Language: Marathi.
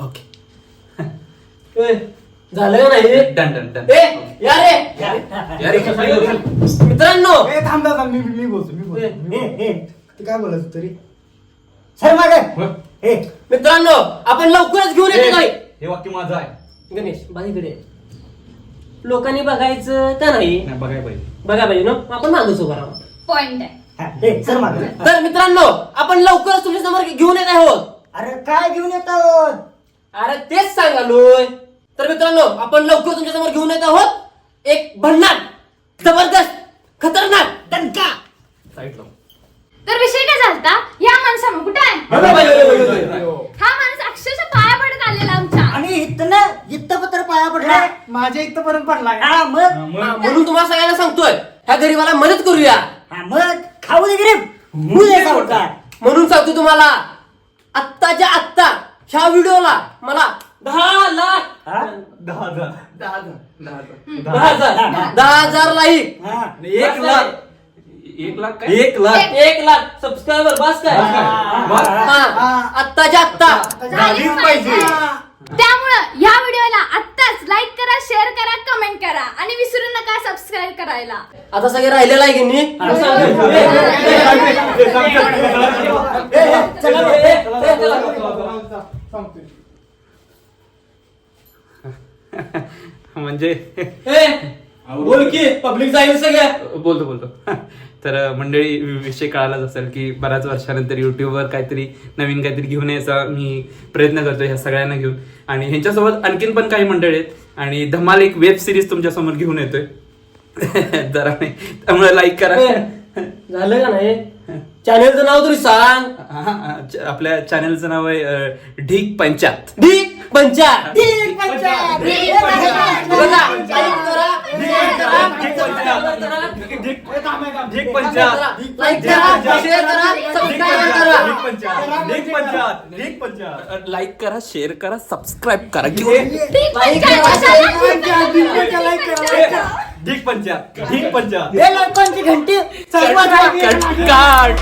ओके झालं का नाही? Done done done. या रे मित्रांनो, थांब मी बोलतो ते काय बोलायचं तरी सर मागे मित्रांनो आपण लवकरच घेऊन येतो काही. हे वाक्य माझं आहे. गणेश बाईकडे लोकांनी बघायचं का नाही? बघाय पाहिजे. बघा पाहिजे ना, आपण मागच उभा राहू. पॉइंट आहे. सर मागे तर मित्रांनो आपण लवकरच तुमच्या समोर घेऊन येत आहोत. अरे काय घेऊन येतो अरे तेच सांगालोय. तर मित्रांनो आपण लवकर तुमच्या समोर घेऊन येत आहोत एक भन्नाट जबरदस्त खतरनाक दणका. साईडला. तर विषय काय झालता, या माणसानं कुठे आहे? हा माणूस अक्षरशः पाया पडत आलेला आमच्या. आणि इथं पत्र पाया पडला माझ्या इथं पर्यंत पडला हा, म्हणून तुम्हाला सगळ्यांना सांगतोय ह्या गरीबाला मदत करूया. मग खाऊ दे गरीब म्हणून सांगतो तुम्हाला आत्ताच्या आत्ता ह्या व्हिडिओला मला 10,00,000 10,000 लाईक 1,00,000 1,00,000 काय? 1,00,000 सबस्क्रायबर बस काय? आत्ताच्या आत्ता झालीच पाहिजे. त्यामुळं या व्हिडिओला आत्ताच लाईक करा, शेअर करा, कमेंट करा आणि विसरू नका सबस्क्राईब करायला. आता सगळे राहिलेलं आहे की नाही? म्हणजे बोल की पब्लिक जाईल सगळ्या. बोलतो तर मंडळी विषय कळालाच असेल की बऱ्याच वर्षानंतर युट्यूबवर काहीतरी नवीन काहीतरी घेऊन यायचा मी प्रयत्न करतोय ह्या सगळ्यांना घेऊन. आणि ह्यांच्यासोबत आणखीन पण काही मंडळी आहेत आणि धमाल एक वेब सिरीज तुमच्या समोर घेऊन येतोय. जरा नाही त्यामुळे लाईक करा. झालं का नाही? चॅनलचं नाव तरी सांग. आपल्या चॅनलचं नाव आहे ढीक पंचायत. ढीक पंचायत. ढीक पंचायत. लाईक करा, शेअर करा, सबस्क्राईब करा. लाईक करा, शेअर करा, सबस्क्राईब करा. लाईक करा. ढीक पंचायत. ढीक पंचायत. लोकांची घंटी कट.